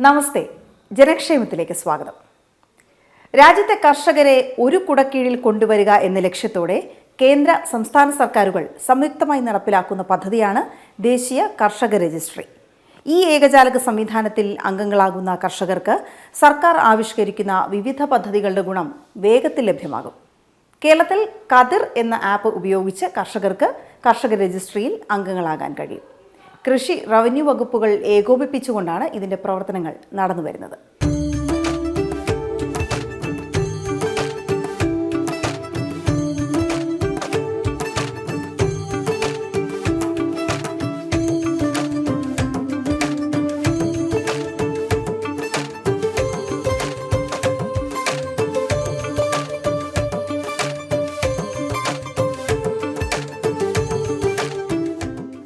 നമസ്തേ, ജനക്ഷേമത്തിലേക്ക് സ്വാഗതം. രാജ്യത്തെ കർഷകരെ ഒരു കുടക്കീഴിൽ കൊണ്ടുവരിക എന്ന ലക്ഷ്യത്തോടെ കേന്ദ്ര സംസ്ഥാന സർക്കാരുകൾ സംയുക്തമായി നടപ്പിലാക്കുന്ന പദ്ധതിയാണ് ദേശീയ കർഷക രജിസ്ട്രി. ഈ ഏകജാലക സംവിധാനത്തിൽ അംഗങ്ങളാകുന്ന കർഷകർക്ക് സർക്കാർ ആവിഷ്കരിക്കുന്ന വിവിധ പദ്ധതികളുടെ ഗുണം വേഗത്തിൽ ലഭ്യമാകും. കേരളത്തിൽ കതിർ എന്ന ആപ്പ് ഉപയോഗിച്ച് കർഷകർക്ക് കർഷക രജിസ്ട്രിയിൽ അംഗങ്ങളാകാൻ കഴിയും. കൃഷി, റവന്യൂ വകുപ്പുകൾ ഏകോപിപ്പിച്ചുകൊണ്ടാണ് ഇതിൻ്റെ പ്രവർത്തനങ്ങൾ നടന്നുവരുന്നത്.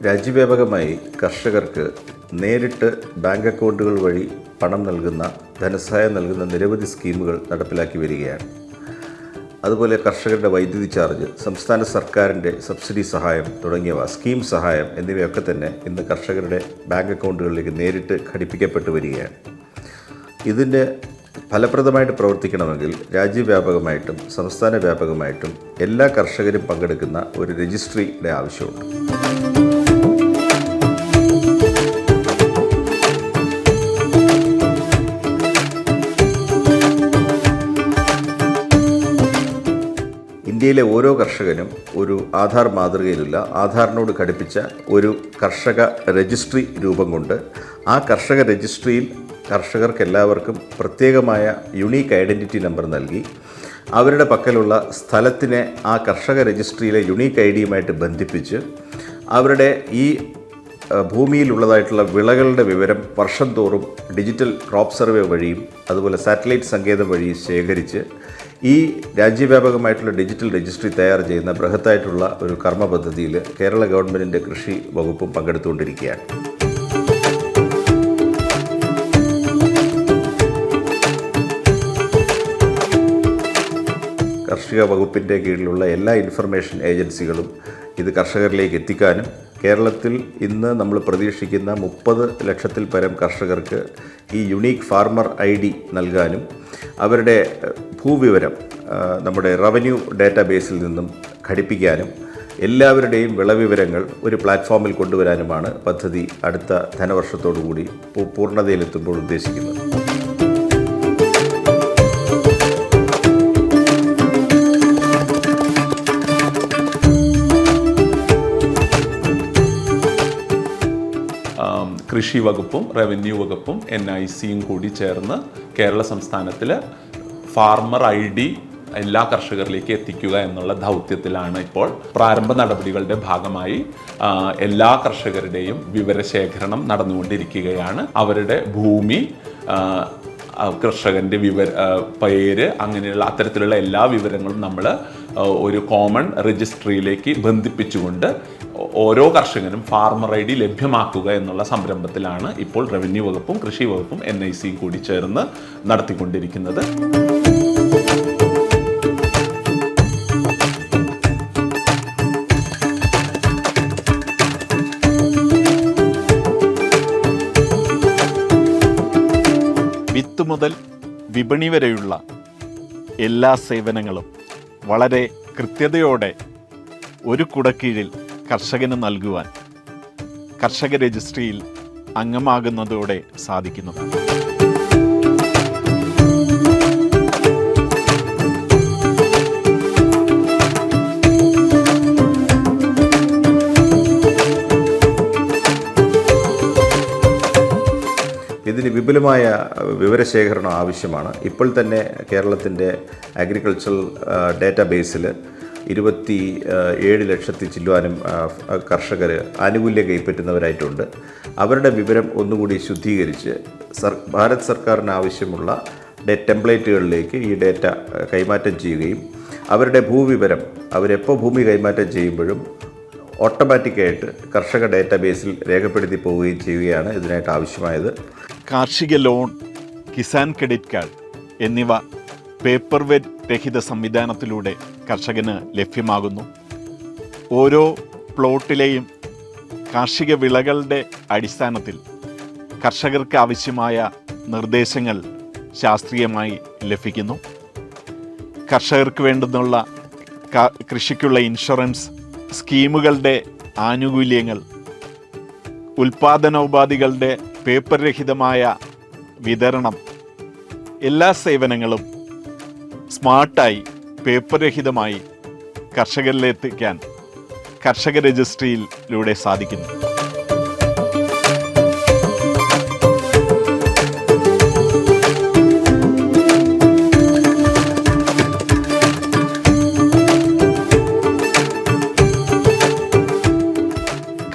രാജ്യവ്യാപകമായി കർഷകർക്ക് നേരിട്ട് ബാങ്ക് അക്കൗണ്ടുകൾ വഴി പണം നൽകുന്ന, ധനസഹായം നൽകുന്ന നിരവധി സ്കീമുകൾ നടപ്പിലാക്കി വരികയാണ്. അതുപോലെ കർഷകരുടെ വൈദ്യുതി ചാർജ്, സംസ്ഥാന സർക്കാരിൻ്റെ സബ്സിഡി സഹായം തുടങ്ങിയവ, സ്കീം സഹായം എന്നിവയൊക്കെ തന്നെ ഇന്ന് കർഷകരുടെ ബാങ്ക് അക്കൗണ്ടുകളിലേക്ക് നേരിട്ട് ഘടിപ്പിക്കപ്പെട്ടു വരികയാണ്. ഇതിൻ്റെ ഫലപ്രദമായിട്ട് പ്രവർത്തിക്കണമെങ്കിൽ രാജ്യവ്യാപകമായിട്ടും സംസ്ഥാന വ്യാപകമായിട്ടും എല്ലാ കർഷകരും പങ്കെടുക്കുന്ന ഒരു രജിസ്ട്രിയുടെ ആവശ്യമുണ്ട്. ഇന്ത്യയിലെ ഓരോ കർഷകനും ഒരു ആധാർ മാതൃകയിലുള്ള ആധാറിനോട് ഘടിപ്പിച്ച ഒരു കർഷക രജിസ്ട്രി രൂപം കൊണ്ട് ആ കർഷക രജിസ്ട്രിയിൽ കർഷകർക്കെല്ലാവർക്കും പ്രത്യേകമായ യുണീക്ക് ഐഡൻറ്റിറ്റി നമ്പർ നൽകി അവരുടെ പക്കലുള്ള സ്ഥലത്തിനെ ആ കർഷക രജിസ്ട്രിയിലെ യുണീക്ക് ഐഡിയുമായിട്ട് ബന്ധിപ്പിച്ച് അവരുടെ ഈ ഭൂമിയിലുള്ളതായിട്ടുള്ള വിളകളുടെ വിവരം വർഷം തോറും ഡിജിറ്റൽ ക്രോപ്പ് സർവേ വഴിയും അതുപോലെ സാറ്റലൈറ്റ് സങ്കേതം വഴിയും ശേഖരിച്ച് ഈ രാജ്യവ്യാപകമായിട്ടുള്ള ഡിജിറ്റൽ രജിസ്ട്രി തയ്യാർ ചെയ്യുന്ന ബൃഹത്തായിട്ടുള്ള ഒരു കർമ്മ പദ്ധതിയിൽ കേരള ഗവൺമെൻറ്റിൻ്റെ കൃഷി വകുപ്പും പങ്കെടുത്തുകൊണ്ടിരിക്കുകയാണ്. കാർഷിക വകുപ്പിൻ്റെ കീഴിലുള്ള എല്ലാ ഇൻഫർമേഷൻ ഏജൻസികളും ഇത് കർഷകരിലേക്ക് എത്തിക്കാനും കേരളത്തിൽ ഇന്ന് നമ്മൾ പ്രതീക്ഷിക്കുന്ന 30 ലക്ഷത്തിൽ പരം കർഷകർക്ക് ഈ യുണീക്ക് ഫാർമർ ID നൽകാനും അവരുടെ ഭൂവിവരം നമ്മുടെ റവന്യൂ ഡാറ്റാബേസിൽ നിന്നും ഘടിപ്പിക്കാനും എല്ലാവരുടെയും വിളവിവരങ്ങൾ ഒരു പ്ലാറ്റ്ഫോമിൽ കൊണ്ടുവരാനുമാണ് പദ്ധതി അടുത്ത ധനവർഷത്തോടുകൂടി പൂർണ്ണതയിലെത്തുമ്പോൾ ഉദ്ദേശിക്കുന്നത്. കൃഷി വകുപ്പും റവന്യൂ വകുപ്പും NICയും കൂടി ചേർന്ന് കേരള സംസ്ഥാനത്തിൽ ഫാർമർ ID എല്ലാ കർഷകരിലേക്ക് എത്തിക്കുക എന്നുള്ള ദൗത്യത്തിലാണ് ഇപ്പോൾ. പ്രാരംഭ നടപടികളുടെ ഭാഗമായി എല്ലാ കർഷകരുടെയും വിവരശേഖരണം നടന്നുകൊണ്ടിരിക്കുകയാണ്. അവരുടെ ഭൂമി, കർഷകൻ്റെ പേര്, അങ്ങനെയുള്ള അത്തരത്തിലുള്ള എല്ലാ വിവരങ്ങളും നമ്മൾ ഒരു കോമൺ രജിസ്ട്രിയിലേക്ക് ബന്ധിപ്പിച്ചുകൊണ്ട് ഓരോ കർഷകനും ഫാർമർ ID ലഭ്യമാക്കുക എന്നുള്ള സംരംഭത്തിലാണ് ഇപ്പോൾ റവന്യൂ വകുപ്പും കൃഷി വകുപ്പും NICയും കൂടി ചേർന്ന് നടത്തിക്കൊണ്ടിരിക്കുന്നത്. വിത്ത് മുതൽ വിപണി വരെയുള്ള എല്ലാ സേവനങ്ങളും വളരെ കൃത്യതയോടെ ഒരു കുടക്കീഴിൽ കർഷകന് നൽകുവാൻ കർഷക രജിസ്ട്രിയിൽ അംഗമാകുന്നതോടെ സാധിക്കുന്നതാണ്. ഇതിന് വിപുലമായ വിവരശേഖരണം ആവശ്യമാണ്. ഇപ്പോൾ തന്നെ കേരളത്തിൻ്റെ അഗ്രികൾച്ചറൽ ഡാറ്റാബേസിൽ 27 ലക്ഷത്തി ചില്ലുവാനും കർഷകർ ആനുകൂല്യം കൈപ്പറ്റുന്നവരായിട്ടുണ്ട്. അവരുടെ വിവരം ഒന്നുകൂടി ശുദ്ധീകരിച്ച് ഭാരത് സർക്കാരിന് ആവശ്യമുള്ള ടെംപ്ലേറ്റുകളിലേക്ക് ഈ ഡേറ്റ കൈമാറ്റം ചെയ്യുകയും അവരുടെ ഭൂവിവരം അവരെപ്പോൾ ഭൂമി കൈമാറ്റം ചെയ്യുമ്പോഴും ഓട്ടോമാറ്റിക്കായിട്ട് കർഷക ഡാറ്റാബേസിൽ രേഖപ്പെടുത്തി പോവുകയും ചെയ്യുകയാണ് ഇതിനായിട്ട് ആവശ്യമായത്. കാർഷിക ലോൺ, കിസാൻ ക്രെഡിറ്റ് കാർഡ് എന്നിവ പേപ്പർ വെറ്റ് രഹിത സംവിധാനത്തിലൂടെ കർഷകന് ലഭ്യമാകുന്നു. ഓരോ പ്ലോട്ടിലെയും കാർഷിക വിളകളുടെ അടിസ്ഥാനത്തിൽ കർഷകർക്ക് ആവശ്യമായ നിർദ്ദേശങ്ങൾ ശാസ്ത്രീയമായി ലഭിക്കുന്നു. കർഷകർക്ക് വേണ്ടുന്നുള്ള കൃഷിക്കുള്ള ഇൻഷുറൻസ് സ്കീമുകളുടെ ആനുകൂല്യങ്ങൾ, ഉൽപാദനോപാധികളുടെ പേപ്പർ രഹിതമായ വിതരണം, എല്ലാ സേവനങ്ങളും സ്മാർട്ടായി പേപ്പർ രഹിതമായി കർഷകരിലെത്തിക്കാൻ കർഷക രജിസ്ട്രിയിലൂടെ സാധിക്കുന്നു.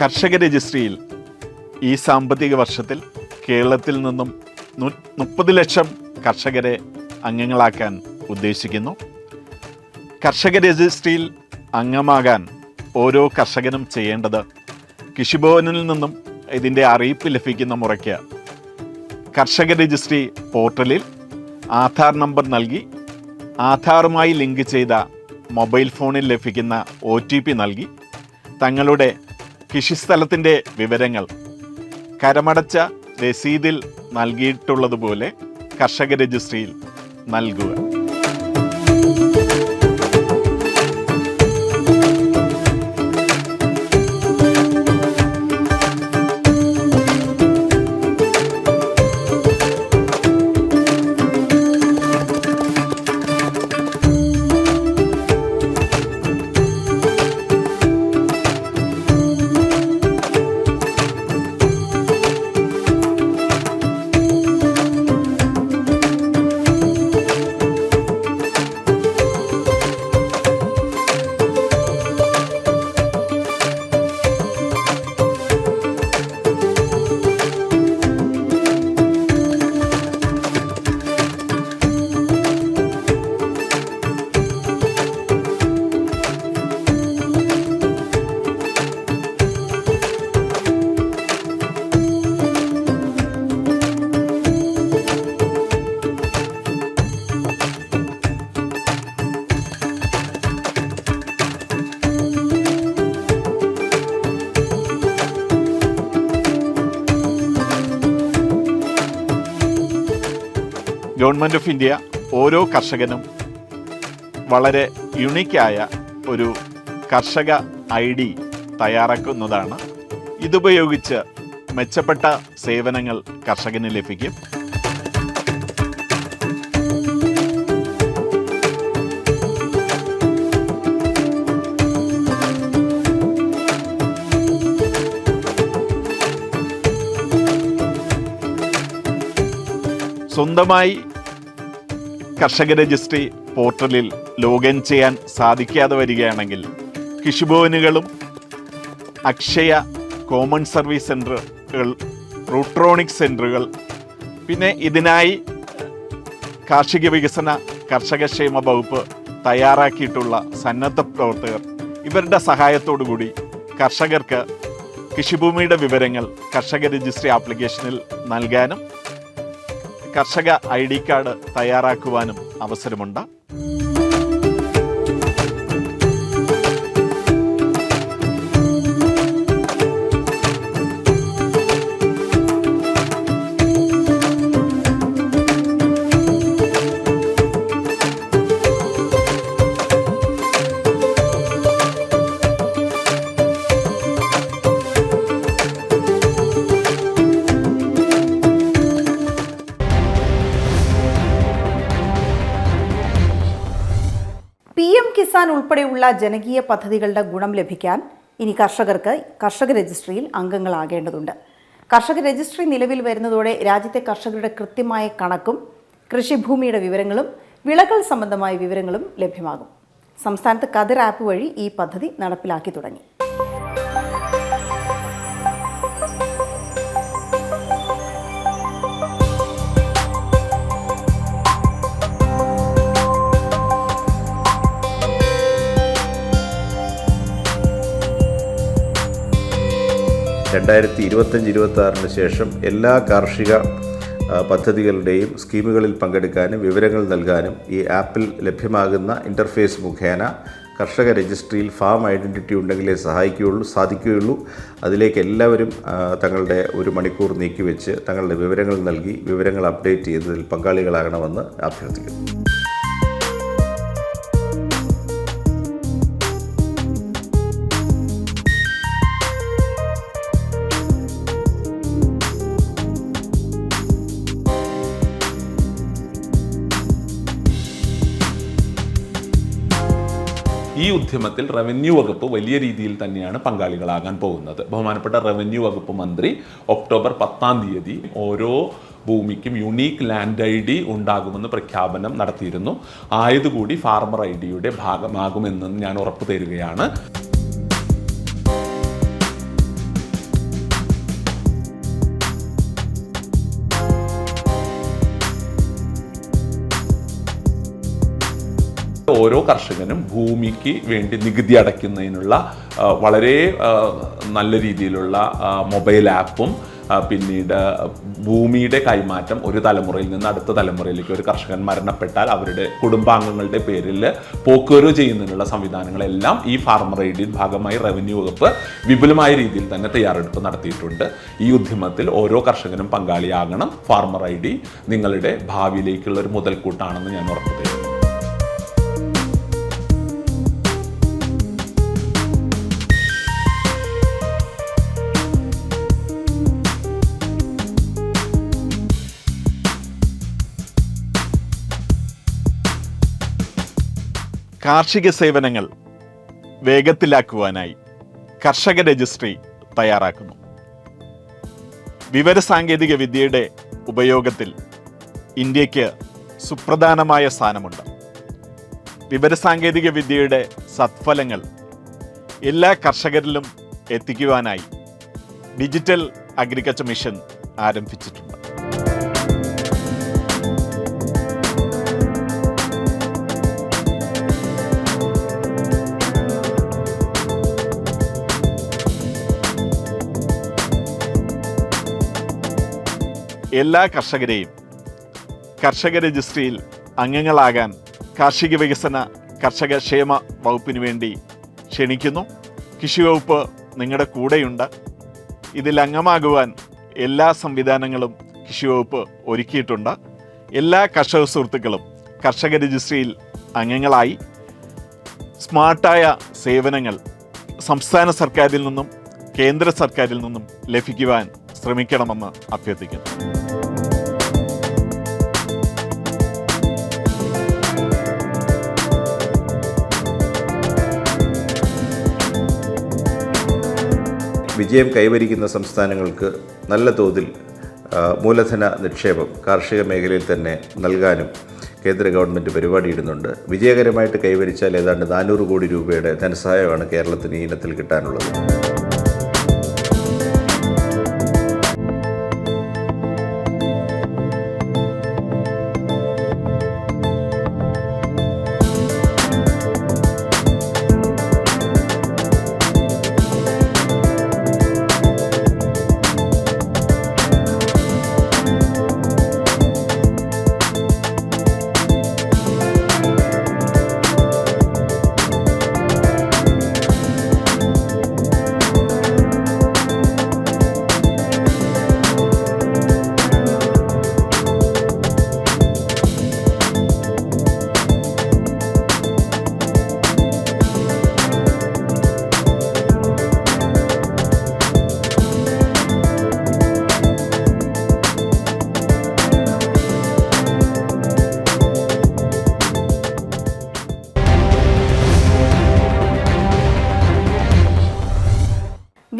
കർഷക രജിസ്ട്രിയിൽ ഈ സാമ്പത്തിക വർഷത്തിൽ കേരളത്തിൽ നിന്നും 30 ലക്ഷം കർഷകരെ അംഗങ്ങളാക്കാൻ ഉദ്ദേശിക്കുന്നു. കർഷക രജിസ്ട്രിയിൽ അംഗമാകാൻ ഓരോ കർഷകനും ചെയ്യേണ്ടത് കൃഷിഭവനിൽ നിന്നും ഇതിൻ്റെ അറിയിപ്പ് ലഭിക്കുന്ന മുറയ്ക്ക് കർഷക രജിസ്ട്രി പോർട്ടലിൽ ആധാർ നമ്പർ നൽകി ആധാറുമായി ലിങ്ക് ചെയ്ത മൊബൈൽ ഫോണിൽ ലഭിക്കുന്ന OTP നൽകി തങ്ങളുടെ കൃഷിസ്ഥലത്തിൻ്റെ വിവരങ്ങൾ കരമടച്ച രസീതിൽ നൽകിയിട്ടുള്ളതുപോലെ കർഷക രജിസ്ട്രിയിൽ നൽകുക. ഗവൺമെൻറ് ഓഫ് ഇന്ത്യ ഓരോ കർഷകനും വളരെ യുണീക്കായ ഒരു കർഷക ID തയ്യാറാക്കുന്നതാണ്. ഇതുപയോഗിച്ച് മെച്ചപ്പെട്ട സേവനങ്ങൾ കർഷകന് ലഭിക്കും. സ്വന്തമായി കർഷക രജിസ്ട്രി പോർട്ടലിൽ ലോഗിൻ ചെയ്യാൻ സാധിക്കാതെ വരികയാണെങ്കിൽ കൃഷിഭവനുകളും അക്ഷയ, കോമൺ സർവീസ് സെൻ്ററുകൾ, റൂട്രോണിക് സെൻ്ററുകൾ, പിന്നെ ഇതിനായി കാർഷിക വികസന കർഷകക്ഷേമ വകുപ്പ് തയ്യാറാക്കിയിട്ടുള്ള സന്നദ്ധ പ്രവർത്തകർ, ഇവരുടെ സഹായത്തോടുകൂടി കർഷകർക്ക് കൃഷിഭൂമിയുടെ വിവരങ്ങൾ കർഷക രജിസ്ട്രി ആപ്ലിക്കേഷനിൽ നൽകാനും കർഷക ID കാർഡ് തയ്യാറാക്കുവാനും അവസരമുണ്ട്. PM കിസാൻ ഉൾപ്പെടെയുള്ള ജനകീയ പദ്ധതികളുടെ ഗുണം ലഭിക്കാൻ ഇനി കർഷകർക്ക് കർഷക രജിസ്ട്രിയിൽ അംഗങ്ങളാകേണ്ടതുണ്ട്. കർഷക രജിസ്ട്രി നിലവിൽ വരുന്നതോടെ രാജ്യത്തെ കർഷകരുടെ കൃത്യമായ കണക്കും കൃഷിഭൂമിയുടെ വിവരങ്ങളും വിളകൾ സംബന്ധമായ വിവരങ്ങളും ലഭ്യമാകും. സംസ്ഥാനത്ത് കതിർ ആപ്പ് വഴി ഈ പദ്ധതി നടപ്പിലാക്കി തുടങ്ങി. രണ്ടായിരത്തി 25-26 ശേഷം എല്ലാ കാർഷിക പദ്ധതികളുടെയും സ്കീമുകളിൽ പങ്കെടുക്കാനും വിവരങ്ങൾ നൽകാനും ഈ ആപ്പിൽ ലഭ്യമാകുന്ന ഇൻ്റർഫേസ് മുഖേന കർഷക രജിസ്ട്രിയിൽ ഫാം ഐഡൻറ്റിറ്റി ഉണ്ടെങ്കിലേ സാധിക്കുകയുള്ളൂ. അതിലേക്ക് എല്ലാവരും തങ്ങളുടെ 1 മണിക്കൂർ നീക്കിവെച്ച് തങ്ങളുടെ വിവരങ്ങൾ നൽകി വിവരങ്ങൾ അപ്ഡേറ്റ് ചെയ്തതിൽ പങ്കാളികളാകണമെന്ന് അഭ്യർത്ഥിക്കുന്നു. ഈ ഉദ്യമത്തിൽ റവന്യൂ വകുപ്പ് വലിയ രീതിയിൽ തന്നെയാണ് പങ്കാളികളാകാൻ പോകുന്നത്. ബഹുമാനപ്പെട്ട റവന്യൂ വകുപ്പ് മന്ത്രി ഒക്ടോബർ 10-ാം തീയതി ഓരോ ഭൂമിക്കും യുണീക്ക് ലാൻഡ് ID ഉണ്ടാകുമെന്ന് പ്രഖ്യാപനം നടത്തിയിരുന്നു. ആയതുകൂടി ഫാർമർ ID-യുടെ ഭാഗമാകുമെന്ന് ഞാൻ ഉറപ്പു തരികയാണ്. ഓരോ കർഷകനും ഭൂമിക്ക് വേണ്ടി നികുതി അടയ്ക്കുന്നതിനുള്ള വളരെ നല്ല രീതിയിലുള്ള മൊബൈൽ ആപ്പും പിന്നീട് ഭൂമിയുടെ കൈമാറ്റം ഒരു തലമുറയിൽ നിന്ന് അടുത്ത തലമുറയിലേക്ക് ഒരു കർഷകൻ മരണപ്പെട്ടാൽ അവരുടെ കുടുംബാംഗങ്ങളുടെ പേരിൽ പോക്കുവരവ് ചെയ്യുന്നതിനുള്ള സംവിധാനങ്ങളെല്ലാം ഈ ഫാർമർ ID ഭാഗമായി റവന്യൂ വകുപ്പ് വിപുലമായ രീതിയിൽ തന്നെ തയ്യാറെടുപ്പ് നടത്തിയിട്ടുണ്ട്. ഈ ഉദ്യമത്തിൽ ഓരോ കർഷകനും പങ്കാളിയാകണം. ഫാർമർ ID നിങ്ങളുടെ ഭാവിയിലേക്കുള്ള ഒരു മുതൽക്കൂട്ടാണെന്ന് ഞാൻ ഉറപ്പു തരുന്നു. കാർഷിക സേവനങ്ങൾ വേഗത്തിലാക്കുവാനായി കർഷക രജിസ്ട്രി തയ്യാറാക്കുന്നു. വിവരസാങ്കേതിക വിദ്യയുടെ ഉപയോഗത്തിൽ ഇന്ത്യക്ക് സുപ്രധാനമായ സ്ഥാനമുണ്ട്. വിവരസാങ്കേതിക വിദ്യയുടെ സത്ഫലങ്ങൾ എല്ലാ കർഷകരിലും എത്തിക്കുവാനായി ഡിജിറ്റൽ അഗ്രികൾച്ചർ മിഷൻ ആരംഭിച്ചിട്ടുണ്ട്. എല്ലാ കർഷകരെയും കർഷക രജിസ്ട്രിയിൽ അംഗങ്ങളാകാൻ കാർഷിക വികസന കർഷക ക്ഷേമ വകുപ്പിന് വേണ്ടി ക്ഷണിക്കുന്നു. കൃഷി വകുപ്പ് നിങ്ങളുടെ കൂടെയുണ്ട്. ഇതിൽ അംഗമാകുവാൻ എല്ലാ സംവിധാനങ്ങളും കൃഷി വകുപ്പ് ഒരുക്കിയിട്ടുണ്ട്. എല്ലാ കർഷക സുഹൃത്തുക്കളും കർഷക രജിസ്ട്രിയിൽ അംഗങ്ങളായി സ്മാർട്ടായ സേവനങ്ങൾ സംസ്ഥാന സർക്കാരിൽ നിന്നും കേന്ദ്ര സർക്കാരിൽ നിന്നും ലഭിക്കുവാൻ ശ്രമിക്കണമെന്ന് അഭ്യർത്ഥിക്കുന്നു. വിജയം കൈവരിക്കുന്ന സംസ്ഥാനങ്ങൾക്ക് നല്ല തോതിൽ മൂലധന നിക്ഷേപം കാർഷിക മേഖലയിൽ തന്നെ നൽകാനും കേന്ദ്ര ഗവൺമെൻറ് പരിപാടിയിടുന്നുണ്ട്. വിജയകരമായിട്ട് കൈവരിച്ചാൽ ഏതാണ്ട് 400 കോടി രൂപയുടെ ധനസഹായമാണ് കേരളത്തിന് ഈ ഇനത്തിൽ കിട്ടാനുള്ളത്.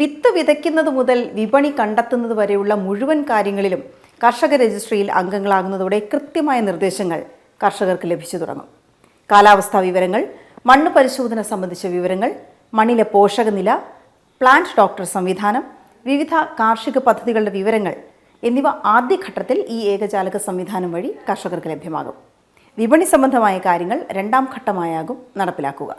വിത്ത് വിതയ്ക്കുന്നത് മുതൽ വിപണി കണ്ടെത്തുന്നത് വരെയുള്ള മുഴുവൻ കാര്യങ്ങളിലും കർഷക രജിസ്ട്രിയിൽ അംഗങ്ങളാകുന്നതോടെ കൃത്യമായ നിർദ്ദേശങ്ങൾ കർഷകർക്ക് ലഭിച്ചു തുടങ്ങും. കാലാവസ്ഥാ വിവരങ്ങൾ, മണ്ണ് പരിശോധന സംബന്ധിച്ച വിവരങ്ങൾ, മണ്ണിലെ പോഷകനില, പ്ലാന്റ് ഡോക്ടർ സംവിധാനം, വിവിധ കാർഷിക പദ്ധതികളുടെ വിവരങ്ങൾ എന്നിവ ആദ്യഘട്ടത്തിൽ ഈ ഏകജാലക സംവിധാനം വഴി കർഷകർക്ക് ലഭ്യമാകും. വിപണി സംബന്ധമായ കാര്യങ്ങൾ 2ാം ഘട്ടമായാകും നടപ്പിലാക്കുക.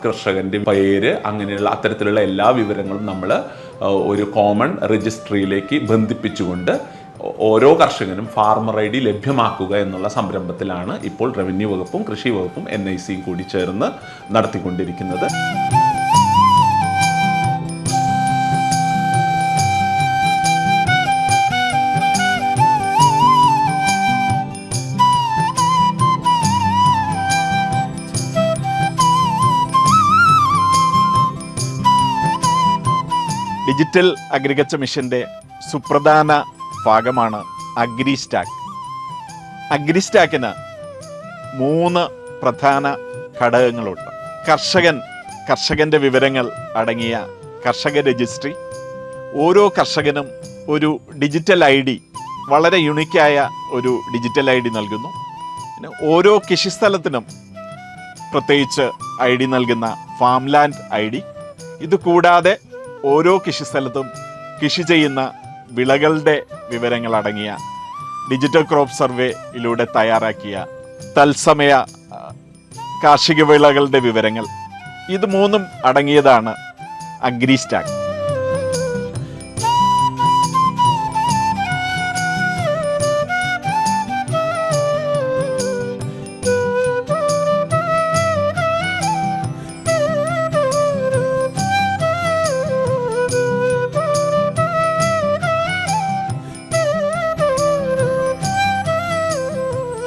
കർഷകൻ്റെ പേര്, അങ്ങനെയുള്ള അത്തരത്തിലുള്ള എല്ലാ വിവരങ്ങളും നമ്മൾ ഒരു കോമൺ രജിസ്ട്രിയിലേക്ക് ബന്ധിപ്പിച്ചുകൊണ്ട് ഓരോ കർഷകനും ഫാർമർ ഐ ഡി ലഭ്യമാക്കുക എന്നുള്ള സംരംഭത്തിലാണ് ഇപ്പോൾ റവന്യൂ വകുപ്പും കൃഷി വകുപ്പും NICയും കൂടി ചേർന്ന് നടത്തിക്കൊണ്ടിരിക്കുന്നത്. ഡിജിറ്റൽ അഗ്രികൾച്ചർ മിഷൻ്റെ സുപ്രധാന ഭാഗമാണ് അഗ്രിസ്റ്റാക്ക്. അഗ്രിസ്റ്റാക്കിന് 3 പ്രധാന ഘടകങ്ങളുണ്ട്. കർഷകൻ്റെ വിവരങ്ങൾ അടങ്ങിയ കർഷക രജിസ്ട്രി, ഓരോ കർഷകനും ഒരു ഡിജിറ്റൽ ID, വളരെ യുണീക്കായ ഒരു ഡിജിറ്റൽ ID നൽകുന്നു. പിന്നെ ഓരോ കൃഷിസ്ഥലത്തിനും പ്രത്യേകിച്ച് ID നൽകുന്ന ഫാം ലാൻഡ് ID. ഇത് കൂടാതെ ഓരോ കൃഷിസ്ഥലത്തും കൃഷി ചെയ്യുന്ന വിളകളുടെ വിവരങ്ങൾ അടങ്ങിയ ഡിജിറ്റൽ ക്രോപ്പ് സർവേയിലൂടെ തയ്യാറാക്കിയ തത്സമയ കാർഷിക വിളകളുടെ വിവരങ്ങൾ, ഇത് 3 അടങ്ങിയതാണ് അഗ്രിസ്റ്റാക്ക്.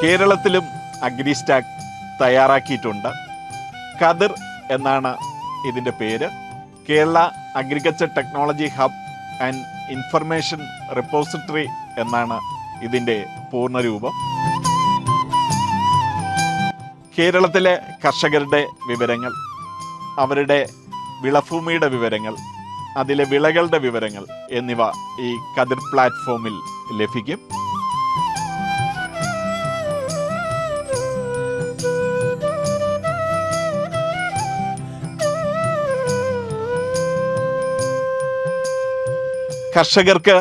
കേരളത്തിലും അഗ്രിസ്റ്റാക്ക് തയ്യാറാക്കിയിട്ടുണ്ട്. കതിർ എന്നാണ് ഇതിൻ്റെ പേര്. Kerala agriculture technology hub and information repository എന്നാണ് ഇതിൻ്റെ പൂർണ്ണരൂപം. കേരളത്തിലെ കർഷകരുടെ വിവരങ്ങൾ, അവരുടെ വിളഭൂമിയുടെ വിവരങ്ങൾ, അതിലെ വിളകളുടെ വിവരങ്ങൾ എന്നിവ ഈ കതിർ പ്ലാറ്റ്ഫോമിൽ ലഭിക്കും. കർഷകർക്ക്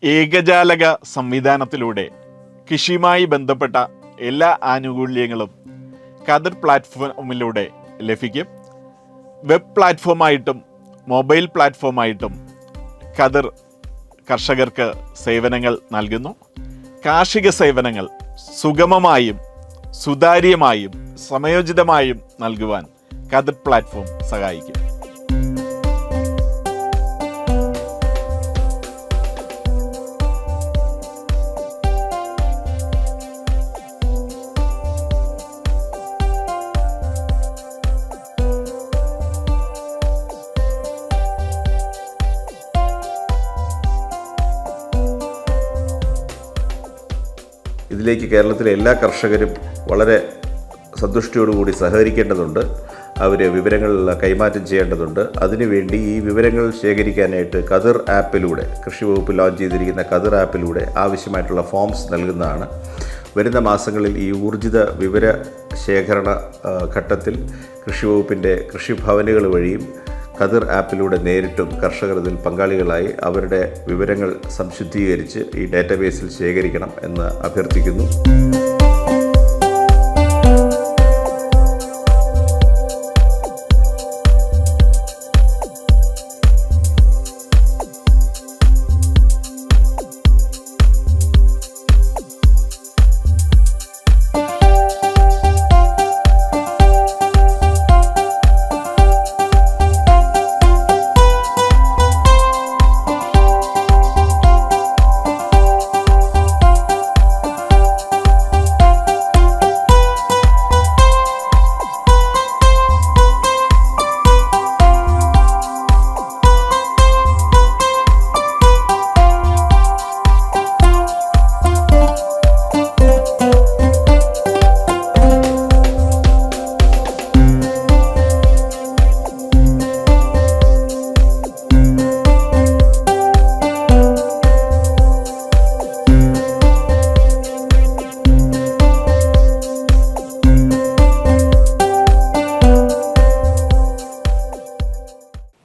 ഏകജാലക സംവിധാനത്തിലൂടെ കൃഷിയുമായി ബന്ധപ്പെട്ട എല്ലാ ആനുകൂല്യങ്ങളും കതിർ പ്ലാറ്റ്ഫോമിലൂടെ ലഭിക്കും. വെബ് പ്ലാറ്റ്ഫോമായിട്ടും മൊബൈൽ പ്ലാറ്റ്ഫോമായിട്ടും കതിർ കർഷകർക്ക് സേവനങ്ങൾ നൽകുന്നു. കാർഷിക സേവനങ്ങൾ സുഗമമായും സുതാര്യമായും സമയോചിതമായും നൽകുവാൻ കതിർ പ്ലാറ്റ്ഫോം സഹായിക്കും. ഇതിലേക്ക് കേരളത്തിലെ എല്ലാ കർഷകരും വളരെ സന്തുഷ്ടിയോടുകൂടി സഹകരിക്കേണ്ടതുണ്ട്. അവർ വിവരങ്ങൾ കൈമാറ്റം ചെയ്യേണ്ടതുണ്ട്. അതിനുവേണ്ടി ഈ വിവരങ്ങൾ ശേഖരിക്കാനായിട്ട് കതിർ ആപ്പിലൂടെ, കൃഷി വകുപ്പ് ലോഞ്ച് ചെയ്തിരിക്കുന്ന കതിർ ആപ്പിലൂടെ ആവശ്യമായിട്ടുള്ള ഫോംസ് നൽകുന്നതാണ്. വരുന്ന മാസങ്ങളിൽ ഈ ഊർജിത വിവര ശേഖരണ ഘട്ടത്തിൽ കൃഷി വകുപ്പിൻ്റെ കൃഷിഭവനുകൾ വഴിയും കതിർ ആപ്പിലൂടെ നേരിട്ടും കർഷകർ ഇതിൽ പങ്കാളികളായി അവരുടെ വിവരങ്ങൾ സംശുദ്ധീകരിച്ച് ഈ ഡാറ്റാബേസിൽ ശേഖരിക്കണം എന്ന് അഭ്യർത്ഥിക്കുന്നു.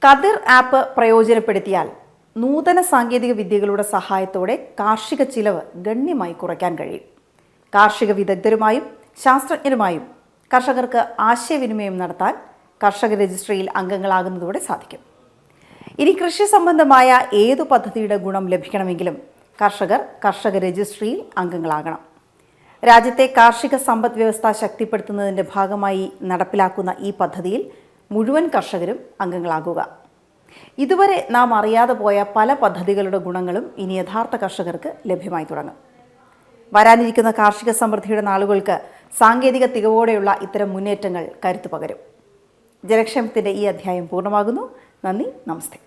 കതിർ ആപ്പ് പ്രയോജനപ്പെടുത്തിയാൽ നൂതന സാങ്കേതിക വിദ്യകളുടെ സഹായത്തോടെ കാർഷിക ചിലവ് ഗണ്യമായി കുറയ്ക്കാൻ കഴിയും. കാർഷിക വിദഗ്ധരുമായും ശാസ്ത്രജ്ഞരുമായും കർഷകർക്ക് ആശയവിനിമയം നടത്താൻ കർഷക രജിസ്ട്രിയിൽ അംഗങ്ങളാകുന്നതോടെ സാധിക്കും. ഇനി കൃഷി സംബന്ധമായ ഏതു പദ്ധതിയുടെ ഗുണം ലഭിക്കണമെങ്കിലും കർഷക രജിസ്ട്രിയിൽ അംഗങ്ങളാകണം. രാജ്യത്തെ കാർഷിക സമ്പദ് വ്യവസ്ഥ ശക്തിപ്പെടുത്തുന്നതിൻ്റെ ഭാഗമായി നടപ്പിലാക്കുന്ന ഈ പദ്ധതിയിൽ മുഴുവൻ കർഷകരും അംഗങ്ങളാകുക. ഇതുവരെ നാം അറിയാതെ പോയ പല പദ്ധതികളുടെ ഗുണങ്ങളും ഇനി യഥാർത്ഥ കർഷകർക്ക് ലഭ്യമായി തുടങ്ങും. വരാനിരിക്കുന്ന കാർഷിക സമൃദ്ധിയുടെ നാളുകൾക്ക് സാങ്കേതിക തികവോടെയുള്ള ഇത്തരം മുന്നേറ്റങ്ങൾ കരുത്തു പകരും. ജനക്ഷേമത്തിൻ്റെ ഈ അധ്യായം പൂർണ്ണമാകുന്നു. നന്ദി, നമസ്തേ.